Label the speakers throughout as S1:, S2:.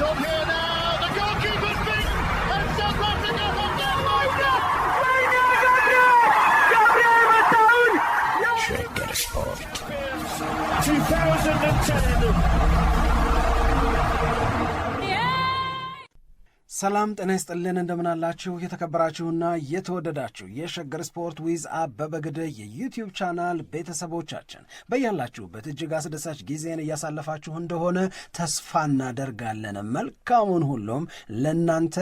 S1: on here now. The goalkeeper's beaten, and South Africa have done
S2: Shagger Sport
S1: 2010.
S3: ሰላም ጤና ይስጥልን እንደምናላችሁ የተከበራችሁና የተወደዳችሁ የሸገር ስፖርት ዊዝ አበበ ግደይ የዩቲዩብ ቻናል ቤተሰቦቻችን በያላችሁበት እጅግ አስደሳች ጊዜን እያሳለፋችሁ እንደሆነ ተስፋ እናደርጋለን። መልካሙን ሁሉም ለናንተ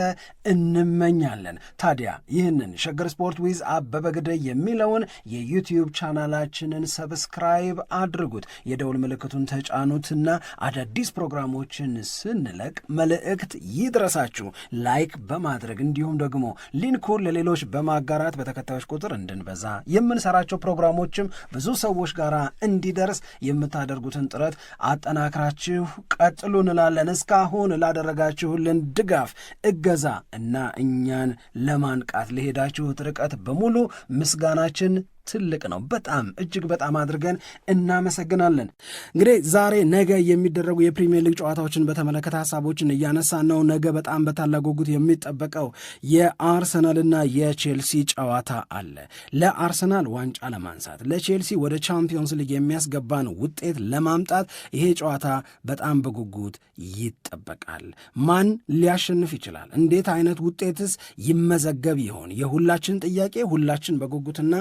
S3: እንመኛለን። ታዲያ ይህንን ሸገር ስፖርት ዊዝ አበበ ግደይ የሚለውን የዩቲዩብ ቻናላችንን ሰብስክራይብ አድርጉት፣ የደውል ምልክቱን ተጫኑትና አዳዲስ ፕሮግራሞችን ስንለቅ መልእክት ይድረሳችሁ። ላይክ በማድረግ እንዲሁም ደግሞ ሊንኩን ለሌሎች በማጋራት በተከታዮች ቁጥር እንድንበዛ የምንሰራቸው ፕሮግራሞችም ብዙ ሰዎች ጋር እንዲደርስ የምታደርጉትን ጥረት አጠናክራችሁ ቀጥሉ እንላለን። እስካሁን ላደረጋችሁልን ድጋፍ፣ እገዛ እና እኛን ለማንቃት ለሄዳችሁት ርቀት በሙሉ ምስጋናችን ትልቅ ነው። በጣም እጅግ በጣም አድርገን እናመሰግናለን። እንግዲህ ዛሬ ነገ የሚደረጉ የፕሪሚየር ሊግ ጨዋታዎችን በተመለከተ ሀሳቦችን እያነሳን ነው። ነገ በጣም በታላቅ ጉጉት የሚጠበቀው የአርሰናልና የቼልሲ ጨዋታ አለ። ለአርሰናል ዋንጫ ለማንሳት፣ ለቼልሲ ወደ ቻምፒዮንስ ሊግ የሚያስገባን ውጤት ለማምጣት ይሄ ጨዋታ በጣም በጉጉት ይጠበቃል። ማን ሊያሸንፍ ይችላል? እንዴት አይነት ውጤትስ ይመዘገብ ይሆን? የሁላችን ጥያቄ፣ ሁላችን በጉጉትና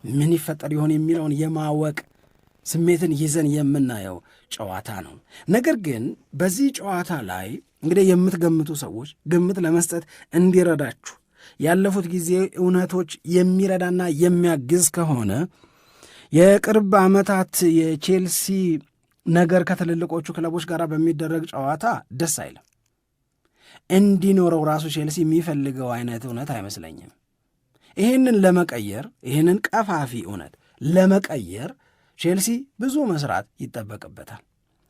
S3: ምን ይፈጠር ይሆን የሚለውን የማወቅ ስሜትን ይዘን የምናየው ጨዋታ ነው። ነገር ግን በዚህ ጨዋታ ላይ እንግዲህ የምትገምቱ ሰዎች ግምት ለመስጠት እንዲረዳችሁ ያለፉት ጊዜ እውነቶች የሚረዳና የሚያግዝ ከሆነ የቅርብ ዓመታት የቼልሲ ነገር ከትልልቆቹ ክለቦች ጋር በሚደረግ ጨዋታ ደስ አይልም። እንዲኖረው ራሱ ቼልሲ የሚፈልገው አይነት እውነት አይመስለኝም። ይህንን ለመቀየር ይህንን ቀፋፊ እውነት ለመቀየር ቼልሲ ብዙ መስራት ይጠበቅበታል።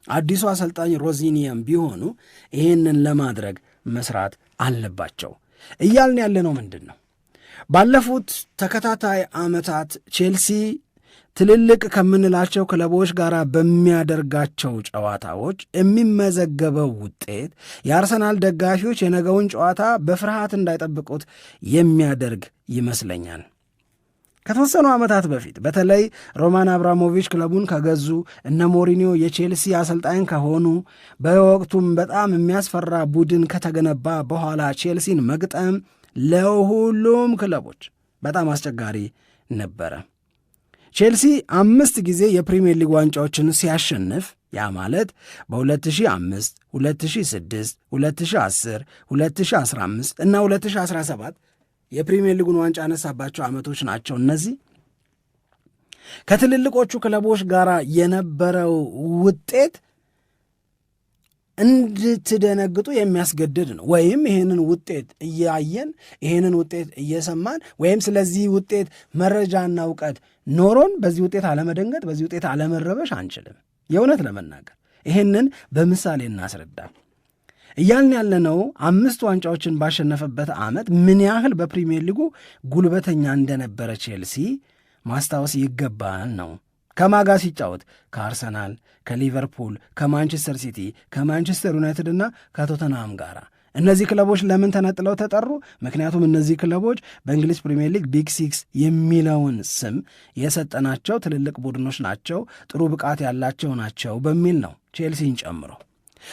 S3: አዲሱ አሰልጣኝ ሮዚኒየም ቢሆኑ ይህንን ለማድረግ መስራት አለባቸው። እያልን ያለነው ምንድን ነው? ባለፉት ተከታታይ ዓመታት ቼልሲ ትልልቅ ከምንላቸው ክለቦች ጋር በሚያደርጋቸው ጨዋታዎች የሚመዘገበው ውጤት የአርሰናል ደጋፊዎች የነገውን ጨዋታ በፍርሃት እንዳይጠብቁት የሚያደርግ ይመስለኛል። ከተወሰኑ ዓመታት በፊት በተለይ ሮማን አብራሞቪች ክለቡን ከገዙ፣ እነ ሞሪኒዮ የቼልሲ አሰልጣኝ ከሆኑ፣ በወቅቱም በጣም የሚያስፈራ ቡድን ከተገነባ በኋላ ቼልሲን መግጠም ለሁሉም ክለቦች በጣም አስቸጋሪ ነበረ። ቼልሲ 5 ጊዜ የፕሪሚየር ሊግ ዋንጫዎችን ሲያሸንፍ ያ ማለት በ2005፣ 2006፣ 2010፣ 2015 እና 2017 የፕሪሚየር ሊጉን ዋንጫ ያነሳባቸው ዓመቶች ናቸው። እነዚህ ከትልልቆቹ ክለቦች ጋር የነበረው ውጤት እንድትደነግጡ የሚያስገድድ ነው። ወይም ይህንን ውጤት እያየን ይህንን ውጤት እየሰማን ወይም ስለዚህ ውጤት መረጃና እውቀት ኖሮን በዚህ ውጤት አለመደንገጥ፣ በዚህ ውጤት አለመረበሽ አንችልም። የእውነት ለመናገር ይህንን በምሳሌ እናስረዳል። እያልን ያለነው 5 ዋንጫዎችን ባሸነፈበት ዓመት ምን ያህል በፕሪሚየር ሊጉ ጉልበተኛ እንደነበረ ቼልሲ ማስታወስ ይገባል ነው። ከማጋ ሲጫወት ከአርሰናል፣ ከሊቨርፑል፣ ከማንቸስተር ሲቲ፣ ከማንቸስተር ዩናይትድ እና ከቶተንሃም ጋር። እነዚህ ክለቦች ለምን ተነጥለው ተጠሩ? ምክንያቱም እነዚህ ክለቦች በእንግሊዝ ፕሪሚየር ሊግ ቢግ ሲክስ የሚለውን ስም የሰጠናቸው ትልልቅ ቡድኖች ናቸው፣ ጥሩ ብቃት ያላቸው ናቸው በሚል ነው ቼልሲን ጨምሮ።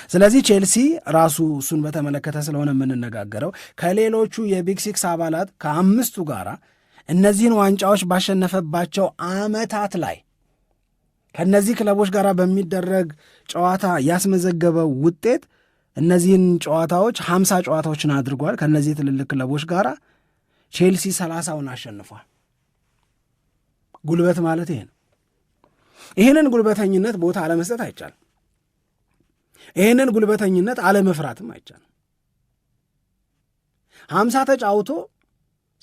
S3: ስለዚህ ቼልሲ ራሱ እሱን በተመለከተ ስለሆነ የምንነጋገረው ከሌሎቹ የቢግ ሲክስ አባላት ከ5ቱ ጋር እነዚህን ዋንጫዎች ባሸነፈባቸው ዓመታት ላይ ከእነዚህ ክለቦች ጋር በሚደረግ ጨዋታ ያስመዘገበው ውጤት እነዚህን ጨዋታዎች 50 ጨዋታዎችን አድርጓል። ከእነዚህ ትልልቅ ክለቦች ጋር ቼልሲ 30ውን አሸንፏል። ጉልበት ማለት ይሄ ነው። ይህንን ጉልበተኝነት ቦታ አለመስጠት አይቻልም። ይህንን ጉልበተኝነት አለመፍራትም አይቻልም። 50 ተጫውቶ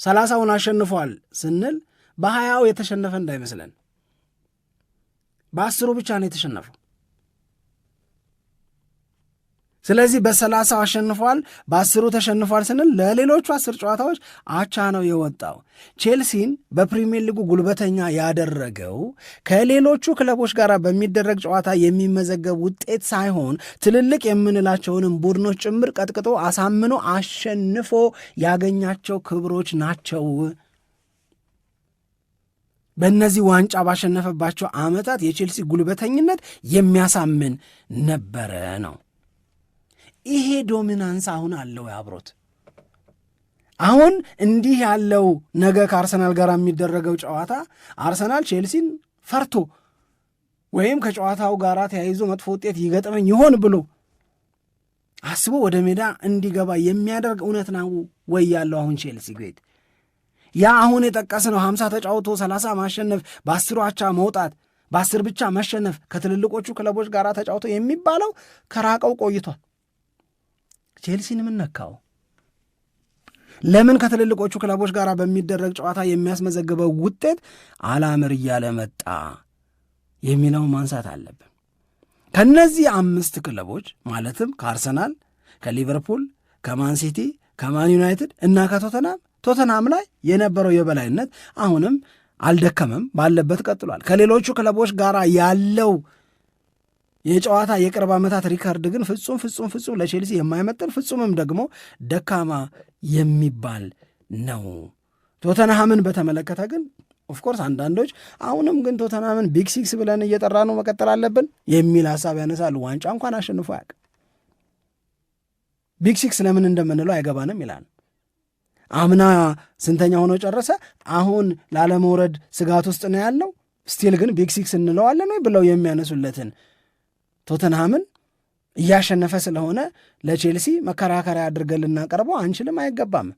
S3: 30ውን አሸንፏል ስንል በ20ው የተሸነፈ እንዳይመስለን፣ በ10ሩ ብቻ ነው የተሸነፈው። ስለዚህ በ30 አሸንፏል፣ በ10 ተሸንፏል ስንል ለሌሎቹ 10 ጨዋታዎች አቻ ነው የወጣው። ቼልሲን በፕሪሚየር ሊጉ ጉልበተኛ ያደረገው ከሌሎቹ ክለቦች ጋር በሚደረግ ጨዋታ የሚመዘገብ ውጤት ሳይሆን ትልልቅ የምንላቸውንም ቡድኖች ጭምር ቀጥቅጦ አሳምኖ አሸንፎ ያገኛቸው ክብሮች ናቸው። በእነዚህ ዋንጫ ባሸነፈባቸው ዓመታት የቼልሲ ጉልበተኝነት የሚያሳምን ነበረ ነው። ይሄ ዶሚናንስ አሁን አለው አብሮት። አሁን እንዲህ ያለው ነገ ከአርሰናል ጋር የሚደረገው ጨዋታ አርሰናል ቼልሲን ፈርቶ ወይም ከጨዋታው ጋር ተያይዞ መጥፎ ውጤት ይገጥመኝ ይሆን ብሎ አስቦ ወደ ሜዳ እንዲገባ የሚያደርግ እውነት ነው ወይ ያለው አሁን ቼልሲ ቤት ያ አሁን የጠቀስነው 50 ተጫውቶ 30 ማሸነፍ፣ በ10 አቻ መውጣት፣ በ10 ብቻ መሸነፍ ከትልልቆቹ ክለቦች ጋር ተጫውቶ የሚባለው ከራቀው ቆይቷል። ቼልሲን ምን ነካው? ለምን ከትልልቆቹ ክለቦች ጋር በሚደረግ ጨዋታ የሚያስመዘግበው ውጤት አላምር እያለ መጣ የሚለው ማንሳት አለብን። ከነዚህ 5 ክለቦች ማለትም ከአርሰናል፣ ከሊቨርፑል፣ ከማንሲቲ፣ ከማን ዩናይትድ እና ቶተናም ላይ የነበረው የበላይነት አሁንም አልደከመም፣ ባለበት ቀጥሏል። ከሌሎቹ ክለቦች ጋር ያለው የጨዋታ የቅርብ ዓመታት ሪካርድ ግን ፍጹም ለቼልሲ የማይመጥን ፍጹምም ደግሞ ደካማ የሚባል ነው። ቶተንሃምን በተመለከተ ግን ኦፍኮርስ አንዳንዶች አሁንም ግን ቶተንሃምን ቢግ ሲክስ ብለን እየጠራ ነው መቀጠል አለብን የሚል ሀሳብ ያነሳሉ። ዋንጫ እንኳን አሸንፎ ያውቅ ቢግ ሲክስ ለምን እንደምንለው አይገባንም ይላል። አምና ስንተኛ ሆኖ ጨረሰ? አሁን ላለመውረድ ስጋት ውስጥ ነው ያለው። ስቲል ግን ቢግ ሲክስ እንለዋለን ወይ ብለው የሚያነሱለትን ቶተንሃምን እያሸነፈ ስለሆነ ለቼልሲ መከራከሪያ አድርገን ልናቀርበው አንችልም፣ አይገባም።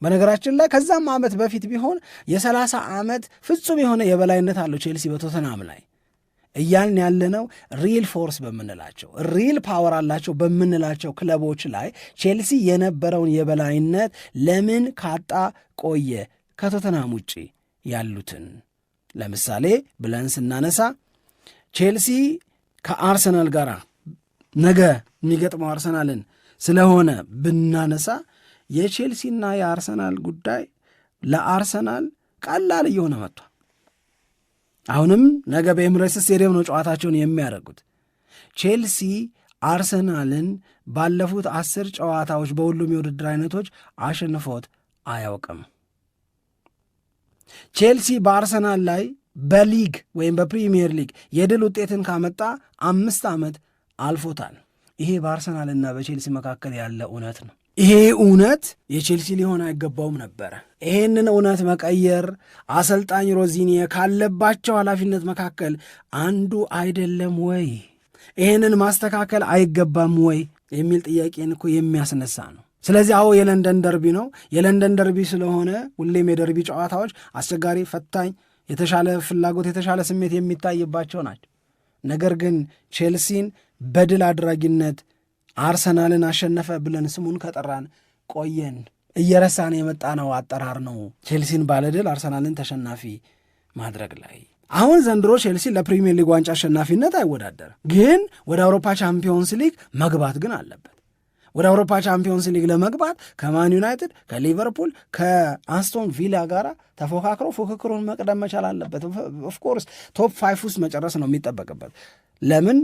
S3: በነገራችን ላይ ከዛም ዓመት በፊት ቢሆን የ30 ዓመት ፍጹም የሆነ የበላይነት አለው ቼልሲ በቶተንሃም ላይ እያልን ያለነው ሪል ፎርስ በምንላቸው ሪል ፓወር አላቸው በምንላቸው ክለቦች ላይ ቼልሲ የነበረውን የበላይነት ለምን ካጣ ቆየ? ከቶተንሃም ውጪ ያሉትን ለምሳሌ ብለን ስናነሳ ቼልሲ ከአርሰናል ጋር ነገ የሚገጥመው አርሰናልን ስለሆነ ብናነሳ የቼልሲና የአርሰናል ጉዳይ ለአርሰናል ቀላል እየሆነ መጥቷል። አሁንም ነገ በኤምሬትስ ስቴዲየም ነው ጨዋታቸውን የሚያደርጉት። ቼልሲ አርሰናልን ባለፉት 10 ጨዋታዎች በሁሉም የውድድር አይነቶች አሸንፎት አያውቅም። ቼልሲ በአርሰናል ላይ በሊግ ወይም በፕሪሚየር ሊግ የድል ውጤትን ካመጣ 5 ዓመት አልፎታል። ይሄ በአርሰናልና በቼልሲ መካከል ያለ እውነት ነው። ይሄ እውነት የቼልሲ ሊሆን አይገባውም ነበረ። ይሄንን እውነት መቀየር አሰልጣኝ ሮዚኒየ ካለባቸው ኃላፊነት መካከል አንዱ አይደለም ወይ? ይሄንን ማስተካከል አይገባም ወይ የሚል ጥያቄን እኮ የሚያስነሳ ነው። ስለዚህ አዎ የለንደን ደርቢ ነው። የለንደን ደርቢ ስለሆነ ሁሌም የደርቢ ጨዋታዎች አስቸጋሪ፣ ፈታኝ፣ የተሻለ ፍላጎት፣ የተሻለ ስሜት የሚታይባቸው ናቸው። ነገር ግን ቼልሲን በድል አድራጊነት አርሰናልን አሸነፈ ብለን ስሙን ከጠራን ቆየን። እየረሳን የመጣ ነው አጠራር ነው ቼልሲን ባለድል አርሰናልን ተሸናፊ ማድረግ ላይ። አሁን ዘንድሮ ቼልሲ ለፕሪሚየር ሊግ ዋንጫ አሸናፊነት አይወዳደርም፣ ግን ወደ አውሮፓ ቻምፒዮንስ ሊግ መግባት ግን አለበት። ወደ አውሮፓ ቻምፒዮንስ ሊግ ለመግባት ከማን ዩናይትድ፣ ከሊቨርፑል፣ ከአስቶን ቪላ ጋር ተፎካክሮ ፉክክሩን መቅደም መቻል አለበት። ኦፍኮርስ ቶፕ 5 ውስጥ መጨረስ ነው የሚጠበቅበት። ለምን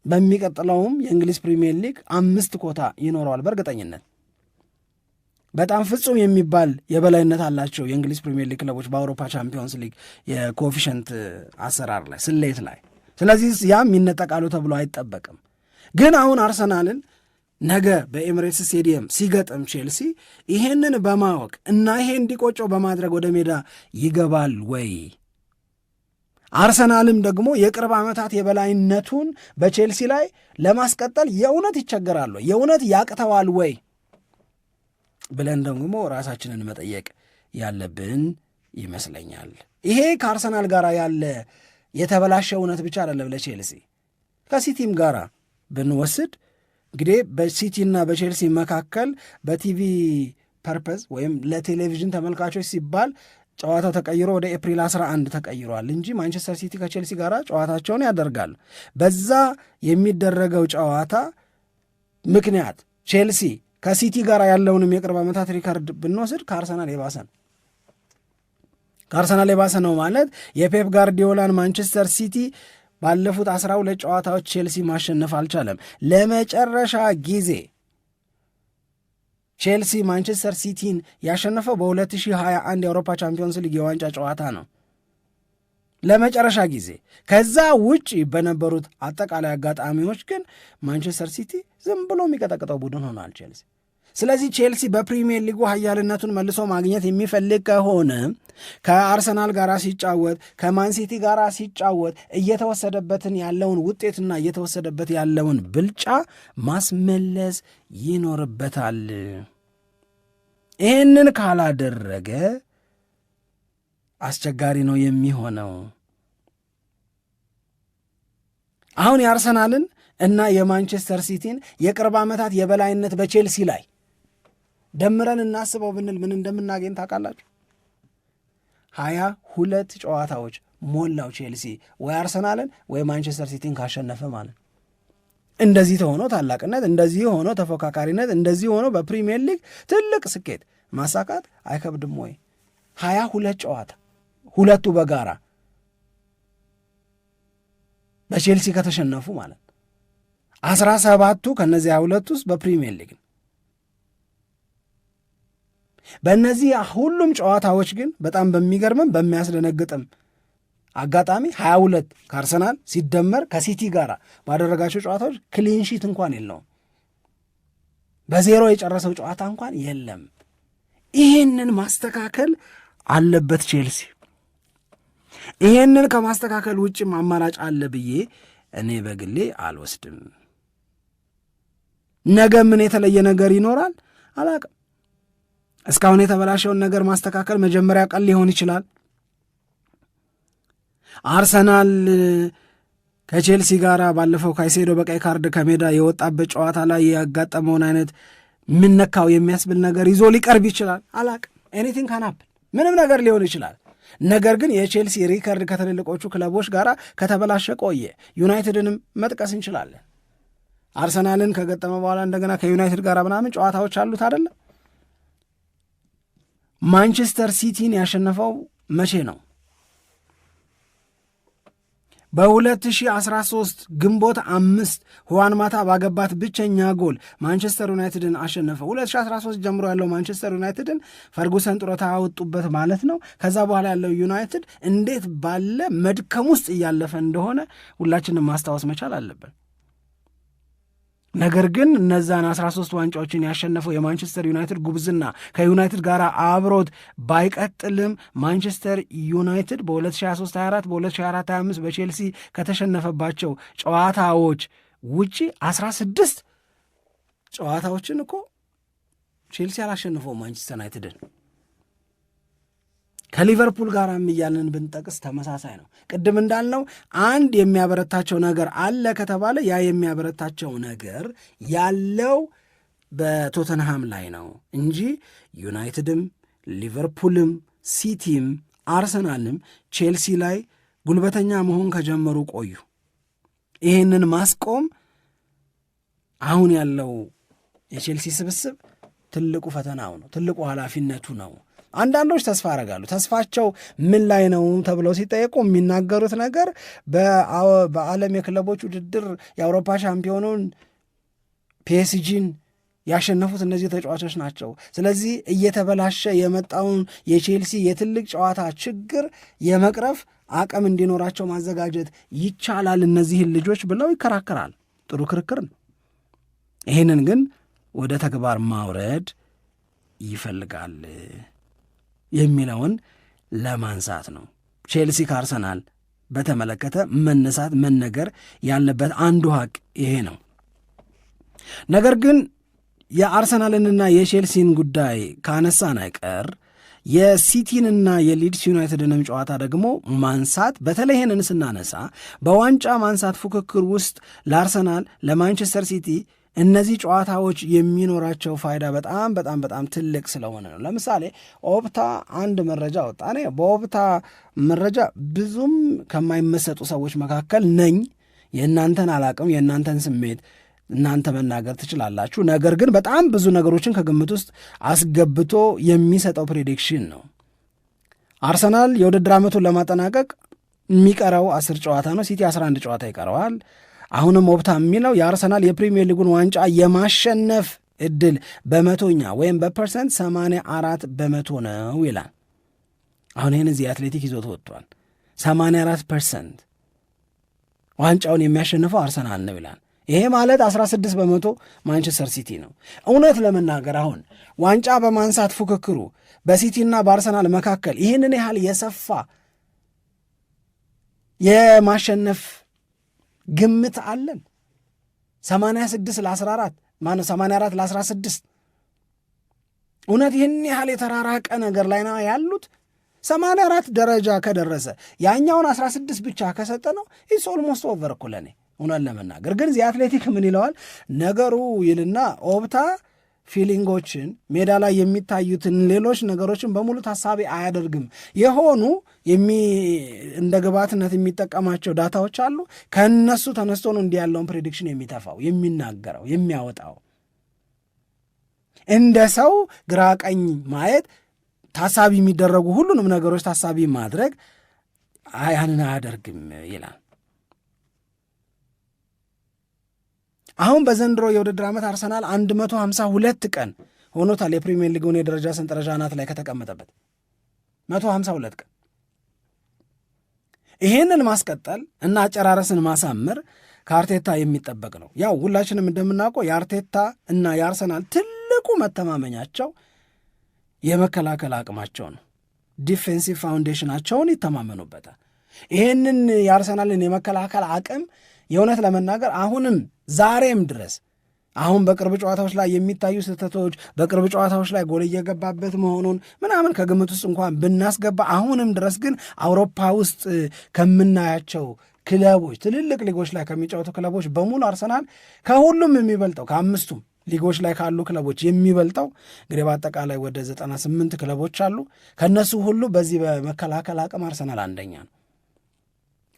S3: በሚቀጥለውም የእንግሊዝ ፕሪሚየር ሊግ 5 ኮታ ይኖረዋል። በእርግጠኝነት በጣም ፍጹም የሚባል የበላይነት አላቸው የእንግሊዝ ፕሪሚየር ሊግ ክለቦች በአውሮፓ ቻምፒዮንስ ሊግ የኮኤፊሽንት አሰራር ላይ ስሌት ላይ። ስለዚህ ያም ይነጠቃሉ ተብሎ አይጠበቅም። ግን አሁን አርሰናልን ነገ በኤምሬትስ ስቴዲየም ሲገጥም ቼልሲ ይሄንን በማወቅ እና ይሄ እንዲቆጨው በማድረግ ወደ ሜዳ ይገባል ወይ? አርሰናልም ደግሞ የቅርብ ዓመታት የበላይነቱን በቼልሲ ላይ ለማስቀጠል የእውነት ይቸገራል ወይ? የእውነት ያቅተዋል ወይ ብለን ደግሞ ራሳችንን መጠየቅ ያለብን ይመስለኛል። ይሄ ከአርሰናል ጋር ያለ የተበላሸ እውነት ብቻ አይደለም ለቼልሲ። ከሲቲም ጋር ብንወስድ እንግዲህ በሲቲና በቼልሲ መካከል በቲቪ ፐርፐዝ ወይም ለቴሌቪዥን ተመልካቾች ሲባል ጨዋታው ተቀይሮ ወደ ኤፕሪል 11 ተቀይሯል እንጂ ማንቸስተር ሲቲ ከቼልሲ ጋር ጨዋታቸውን ያደርጋሉ። በዛ የሚደረገው ጨዋታ ምክንያት ቼልሲ ከሲቲ ጋር ያለውንም የቅርብ ዓመታት ሪካርድ ብንወስድ ከአርሰናል የባሰ ነው ማለት የፔፕ ጋርዲዮላን ማንቸስተር ሲቲ ባለፉት 12 ጨዋታዎች ቼልሲ ማሸነፍ አልቻለም። ለመጨረሻ ጊዜ ቼልሲ ማንቸስተር ሲቲን ያሸነፈው በ2021 የአውሮፓ ቻምፒዮንስ ሊግ የዋንጫ ጨዋታ ነው ለመጨረሻ ጊዜ። ከዛ ውጪ በነበሩት አጠቃላይ አጋጣሚዎች ግን ማንቸስተር ሲቲ ዝም ብሎ የሚቀጠቅጠው ቡድን ሆኗል ቼልሲ። ስለዚህ ቼልሲ በፕሪሚየር ሊጉ ኃያልነቱን መልሶ ማግኘት የሚፈልግ ከሆነ ከአርሰናል ጋር ሲጫወት ከማንሲቲ ጋር ሲጫወት እየተወሰደበትን ያለውን ውጤትና እየተወሰደበት ያለውን ብልጫ ማስመለስ ይኖርበታል። ይህንን ካላደረገ አስቸጋሪ ነው የሚሆነው። አሁን የአርሰናልን እና የማንቸስተር ሲቲን የቅርብ ዓመታት የበላይነት በቼልሲ ላይ ደምረን እናስበው ብንል ምን እንደምናገኝ ታውቃላችሁ? 22 ጨዋታዎች ሞላው ቼልሲ ወይ አርሰናልን ወይ ማንቸስተር ሲቲን ካሸነፈ ማለት። እንደዚህ ተሆኖ ታላቅነት፣ እንደዚህ ሆኖ ተፎካካሪነት፣ እንደዚህ ሆኖ በፕሪሚየር ሊግ ትልቅ ስኬት ማሳካት አይከብድም ወይ? 22 ጨዋታ ሁለቱ በጋራ በቼልሲ ከተሸነፉ ማለት 17ቱ ከነዚህ 22 ውስጥ በፕሪሚየር ሊግ። በእነዚህ ሁሉም ጨዋታዎች ግን በጣም በሚገርምም በሚያስደነግጥም አጋጣሚ 22 ከአርሰናል ሲደመር ከሲቲ ጋር ባደረጋቸው ጨዋታዎች ክሊንሺት እንኳን የለውም። በዜሮ የጨረሰው ጨዋታ እንኳን የለም። ይህንን ማስተካከል አለበት ቼልሲ። ይህንን ከማስተካከል ውጭም አማራጭ አለ ብዬ እኔ በግሌ አልወስድም። ነገ ምን የተለየ ነገር ይኖራል አላቅም። እስካሁን የተበላሸውን ነገር ማስተካከል መጀመሪያ ቀን ሊሆን ይችላል። አርሰናል ከቼልሲ ጋር ባለፈው ካይሴዶ በቀይ ካርድ ከሜዳ የወጣበት ጨዋታ ላይ ያጋጠመውን አይነት ምነካው የሚያስብል ነገር ይዞ ሊቀርብ ይችላል። አላቅም። ኤኒቲንግ ካን ሃፕን፣ ምንም ነገር ሊሆን ይችላል። ነገር ግን የቼልሲ ሪከርድ ከትልልቆቹ ክለቦች ጋር ከተበላሸ ቆየ። ዩናይትድንም መጥቀስ እንችላለን። አርሰናልን ከገጠመ በኋላ እንደገና ከዩናይትድ ጋር ምናምን ጨዋታዎች አሉት አይደለም። ማንቸስተር ሲቲን ያሸነፈው መቼ ነው? በ2013 ግንቦት 5 ሁዋን ማታ ባገባት ብቸኛ ጎል ማንቸስተር ዩናይትድን አሸነፈ። 2013 ጀምሮ ያለው ማንቸስተር ዩናይትድን ፈርጉሰን ጡረታ ያወጡበት ማለት ነው። ከዛ በኋላ ያለው ዩናይትድ እንዴት ባለ መድከም ውስጥ እያለፈ እንደሆነ ሁላችንም ማስታወስ መቻል አለብን። ነገር ግን እነዛን 13 ዋንጫዎችን ያሸነፈው የማንቸስተር ዩናይትድ ጉብዝና ከዩናይትድ ጋር አብሮት ባይቀጥልም ማንቸስተር ዩናይትድ በ2023/24 በ2024/25 በቼልሲ ከተሸነፈባቸው ጨዋታዎች ውጪ 16 ጨዋታዎችን እኮ ቼልሲ አላሸነፈው ማንቸስተር ዩናይትድን። ከሊቨርፑል ጋር እያልን ብንጠቅስ ተመሳሳይ ነው። ቅድም እንዳልነው አንድ የሚያበረታቸው ነገር አለ ከተባለ ያ የሚያበረታቸው ነገር ያለው በቶተንሃም ላይ ነው እንጂ ዩናይትድም ሊቨርፑልም ሲቲም አርሰናልም ቼልሲ ላይ ጉልበተኛ መሆን ከጀመሩ ቆዩ። ይህንን ማስቆም አሁን ያለው የቼልሲ ስብስብ ትልቁ ፈተናው ነው፣ ትልቁ ኃላፊነቱ ነው። አንዳንዶች ተስፋ ያደርጋሉ። ተስፋቸው ምን ላይ ነው ተብለው ሲጠየቁ የሚናገሩት ነገር በዓለም የክለቦች ውድድር የአውሮፓ ሻምፒዮኑን ፒኤስጂን ያሸነፉት እነዚህ ተጫዋቾች ናቸው። ስለዚህ እየተበላሸ የመጣውን የቼልሲ የትልቅ ጨዋታ ችግር የመቅረፍ አቅም እንዲኖራቸው ማዘጋጀት ይቻላል እነዚህን ልጆች ብለው ይከራከራል። ጥሩ ክርክር ነው። ይህንን ግን ወደ ተግባር ማውረድ ይፈልጋል የሚለውን ለማንሳት ነው። ቼልሲ ከአርሰናል በተመለከተ መነሳት መነገር ያለበት አንዱ ሀቅ ይሄ ነው። ነገር ግን የአርሰናልንና የቼልሲን ጉዳይ ካነሳን አይቀር የሲቲንና የሊድስ ዩናይትድንም ጨዋታ ደግሞ ማንሳት፣ በተለይ ይህንን ስናነሳ በዋንጫ ማንሳት ፉክክር ውስጥ ለአርሰናል ለማንቸስተር ሲቲ እነዚህ ጨዋታዎች የሚኖራቸው ፋይዳ በጣም በጣም በጣም ትልቅ ስለሆነ ነው። ለምሳሌ ኦፕታ አንድ መረጃ ወጣ። እኔ በኦፕታ መረጃ ብዙም ከማይመሰጡ ሰዎች መካከል ነኝ። የእናንተን አላቅም፣ የእናንተን ስሜት እናንተ መናገር ትችላላችሁ። ነገር ግን በጣም ብዙ ነገሮችን ከግምት ውስጥ አስገብቶ የሚሰጠው ፕሬዲክሽን ነው። አርሰናል የውድድር ዓመቱን ለማጠናቀቅ የሚቀረው 10 ጨዋታ ነው። ሲቲ 11 ጨዋታ ይቀረዋል። አሁንም ኦፕታ የሚለው የአርሰናል የፕሪሚየር ሊጉን ዋንጫ የማሸነፍ እድል በመቶኛ ወይም በፐርሰንት 84% ነው ይላል። አሁን ይህን እዚህ አትሌቲክ ይዞት ወጥቷል። 84% ዋንጫውን የሚያሸንፈው አርሰናል ነው ይላል። ይሄ ማለት 16% ማንቸስተር ሲቲ ነው። እውነት ለመናገር አሁን ዋንጫ በማንሳት ፉክክሩ በሲቲና በአርሰናል መካከል ይህንን ያህል የሰፋ የማሸነፍ ግምት አለን። 86-14 ማነው 84-16 እውነት ይህን ያህል የተራራቀ ነገር ላይ ነው ያሉት። 84 ደረጃ ከደረሰ ያኛውን 16 ብቻ ከሰጠ ነው ኢትስ ኦልሞስት ኦቨር እኮ ለኔ እውነት ለመናገር። ግን ዚ አትሌቲክ ምን ይለዋል ነገሩ ይልና ኦፕታ ፊሊንጎችን ሜዳ ላይ የሚታዩትን ሌሎች ነገሮችን በሙሉ ታሳቢ አያደርግም። የሆኑ እንደ ግብዓትነት የሚጠቀማቸው ዳታዎች አሉ። ከነሱ ተነስቶ ነው እንዲህ ያለውን ፕሬዲክሽን የሚተፋው የሚናገረው የሚያወጣው። እንደ ሰው ግራ ቀኝ ማየት ታሳቢ የሚደረጉ ሁሉንም ነገሮች ታሳቢ ማድረግ ያንን አያደርግም ይላል። አሁን በዘንድሮ የውድድር ዓመት አርሰናል 152 ቀን ሆኖታል የፕሪሚየር ሊጉን የደረጃ ሰንጠረዥ አናት ላይ ከተቀመጠበት 152 ቀን። ይሄንን ማስቀጠል እና አጨራረስን ማሳመር ከአርቴታ የሚጠበቅ ነው። ያው ሁላችንም እንደምናውቀው የአርቴታ እና የአርሰናል ትልቁ መተማመኛቸው የመከላከል አቅማቸው ነው። ዲፌንሲቭ ፋውንዴሽናቸውን ይተማመኑበታል። ይሄንን የአርሰናልን የመከላከል አቅም የእውነት ለመናገር አሁንም ዛሬም ድረስ አሁን በቅርብ ጨዋታዎች ላይ የሚታዩ ስህተቶች በቅርብ ጨዋታዎች ላይ ጎል እየገባበት መሆኑን ምናምን ከግምት ውስጥ እንኳን ብናስገባ አሁንም ድረስ ግን አውሮፓ ውስጥ ከምናያቸው ክለቦች ትልልቅ ሊጎች ላይ ከሚጫወቱ ክለቦች በሙሉ አርሰናል ከሁሉም የሚበልጠው ከአምስቱም ሊጎች ላይ ካሉ ክለቦች የሚበልጠው እንግዲህ በአጠቃላይ ወደ 98 ክለቦች አሉ። ከነሱ ሁሉ በዚህ በመከላከል አቅም አርሰናል አንደኛ ነው።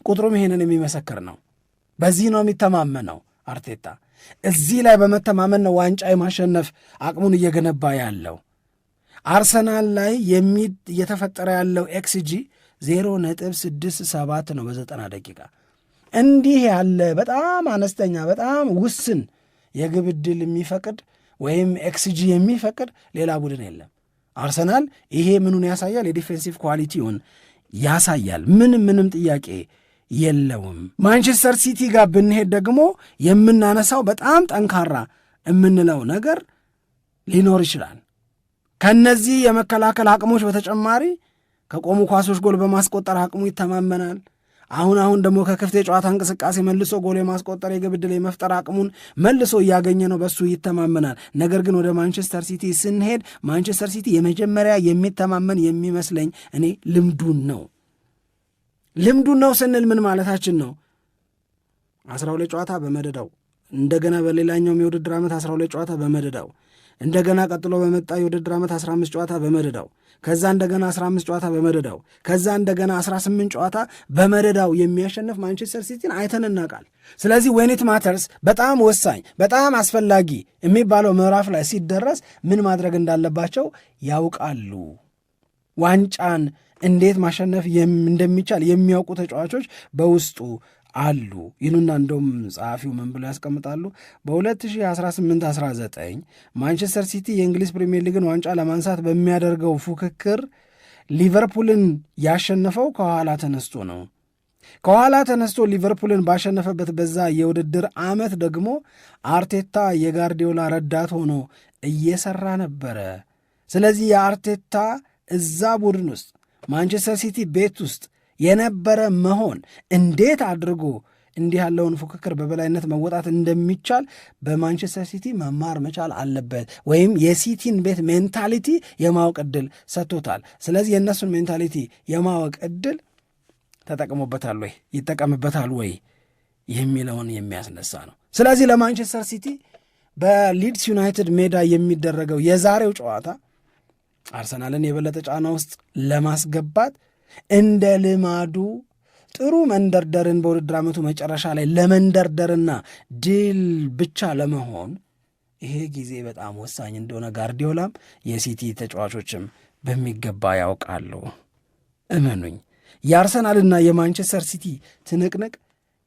S3: ቁጥሩም ይሄንን የሚመሰክር ነው። በዚህ ነው የሚተማመነው አርቴታ። እዚህ ላይ በመተማመን ነው ዋንጫ የማሸነፍ አቅሙን እየገነባ ያለው። አርሰናል ላይ እየተፈጠረ ያለው ኤክስጂ 0.67 ነው በ90 ደቂቃ። እንዲህ ያለ በጣም አነስተኛ በጣም ውስን የግብ ዕድል የሚፈቅድ ወይም ኤክስጂ የሚፈቅድ ሌላ ቡድን የለም። አርሰናል ይሄ ምኑን ያሳያል? የዲፌንሲቭ ኳሊቲውን ያሳያል። ምንም ጥያቄ የለውም። ማንቸስተር ሲቲ ጋር ብንሄድ ደግሞ የምናነሳው በጣም ጠንካራ የምንለው ነገር ሊኖር ይችላል። ከነዚህ የመከላከል አቅሞች በተጨማሪ ከቆሙ ኳሶች ጎል በማስቆጠር አቅሙ ይተማመናል። አሁን ደግሞ ከክፍት የጨዋታ እንቅስቃሴ መልሶ ጎል የማስቆጠር የግብ ዕድል የመፍጠር አቅሙን መልሶ እያገኘ ነው፣ በሱ ይተማመናል። ነገር ግን ወደ ማንቸስተር ሲቲ ስንሄድ ማንቸስተር ሲቲ የመጀመሪያ የሚተማመን የሚመስለኝ እኔ ልምዱን ነው ስንል ምን ማለታችን ነው? 12 ጨዋታ በመደዳው እንደገና በሌላኛውም የውድድር ዓመት 12 ጨዋታ በመደዳው እንደገና ቀጥሎ በመጣ የውድድር ዓመት 15 ጨዋታ በመደዳው ከዛ እንደገና 15 ጨዋታ በመደዳው ከዛ እንደገና 18 ጨዋታ በመደዳው የሚያሸንፍ ማንቸስተር ሲቲን አይተን እናውቃል። ስለዚህ ዌኒት ማተርስ በጣም ወሳኝ በጣም አስፈላጊ የሚባለው ምዕራፍ ላይ ሲደረስ ምን ማድረግ እንዳለባቸው ያውቃሉ። ዋንጫን እንዴት ማሸነፍ እንደሚቻል የሚያውቁ ተጫዋቾች በውስጡ አሉ ይሉና እንደውም ጸሐፊው ምን ብለው ያስቀምጣሉ? በ2018-19 ማንቸስተር ሲቲ የእንግሊዝ ፕሪሚየር ሊግን ዋንጫ ለማንሳት በሚያደርገው ፉክክር ሊቨርፑልን ያሸነፈው ከኋላ ተነስቶ ነው። ከኋላ ተነስቶ ሊቨርፑልን ባሸነፈበት በዛ የውድድር ዓመት ደግሞ አርቴታ የጋርዲዮላ ረዳት ሆኖ እየሰራ ነበረ። ስለዚህ የአርቴታ እዛ ቡድን ውስጥ ማንቸስተር ሲቲ ቤት ውስጥ የነበረ መሆን እንዴት አድርጎ እንዲህ ያለውን ፉክክር በበላይነት መወጣት እንደሚቻል በማንቸስተር ሲቲ መማር መቻል አለበት፣ ወይም የሲቲን ቤት ሜንታሊቲ የማወቅ ዕድል ሰጥቶታል። ስለዚህ የእነሱን ሜንታሊቲ የማወቅ ዕድል ተጠቅሞበታል ወይ ይጠቀምበታል ወይ የሚለውን የሚያስነሳ ነው። ስለዚህ ለማንቸስተር ሲቲ በሊድስ ዩናይትድ ሜዳ የሚደረገው የዛሬው ጨዋታ አርሰናልን የበለጠ ጫና ውስጥ ለማስገባት እንደ ልማዱ ጥሩ መንደርደርን በውድድር ዓመቱ መጨረሻ ላይ ለመንደርደርና ድል ብቻ ለመሆን ይሄ ጊዜ በጣም ወሳኝ እንደሆነ ጋርዲዮላም የሲቲ ተጫዋቾችም በሚገባ ያውቃሉ። እመኑኝ፣ የአርሰናልና የማንቸስተር ሲቲ ትንቅንቅ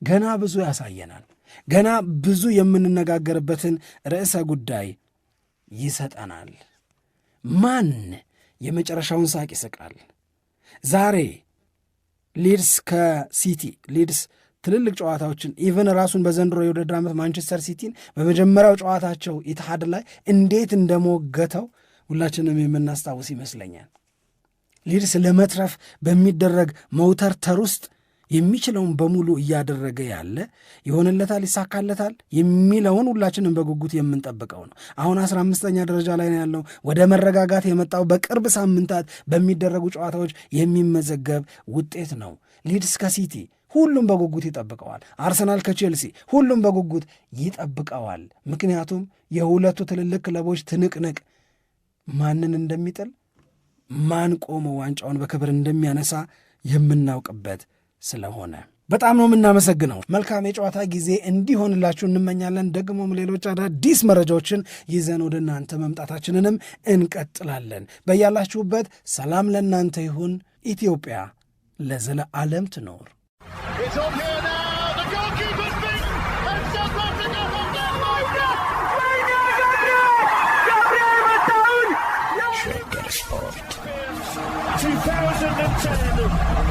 S3: ገና ብዙ ያሳየናል። ገና ብዙ የምንነጋገርበትን ርዕሰ ጉዳይ ይሰጠናል። ማን የመጨረሻውን ሳቅ ይስቃል? ዛሬ ሊድስ ከሲቲ ሊድስ ትልልቅ ጨዋታዎችን ኢቨን ራሱን በዘንድሮ የውድድር ዓመት ማንቸስተር ሲቲን በመጀመሪያው ጨዋታቸው ኢትሃድ ላይ እንዴት እንደሞገተው ሁላችንም የምናስታውስ ይመስለኛል። ሊድስ ለመትረፍ በሚደረግ መውተርተር ውስጥ የሚችለውን በሙሉ እያደረገ ያለ ይሆንለታል፣ ይሳካለታል የሚለውን ሁላችንም በጉጉት የምንጠብቀው ነው። አሁን 15ኛ ደረጃ ላይ ነው ያለው። ወደ መረጋጋት የመጣው በቅርብ ሳምንታት በሚደረጉ ጨዋታዎች የሚመዘገብ ውጤት ነው። ሊድስ ከሲቲ ሁሉም በጉጉት ይጠብቀዋል። አርሰናል ከቼልሲ ሁሉም በጉጉት ይጠብቀዋል። ምክንያቱም የሁለቱ ትልልቅ ክለቦች ትንቅንቅ ማንን እንደሚጥል ማን ቆሞ ዋንጫውን በክብር እንደሚያነሳ የምናውቅበት ስለሆነ በጣም ነው የምናመሰግነው። መልካም የጨዋታ ጊዜ እንዲሆንላችሁ እንመኛለን። ደግሞም ሌሎች አዳዲስ መረጃዎችን ይዘን ወደ እናንተ መምጣታችንንም እንቀጥላለን። በያላችሁበት ሰላም ለእናንተ ይሁን። ኢትዮጵያ ለዘለዓለም ትኖር።
S2: ሸገር ስፖርት
S1: 2010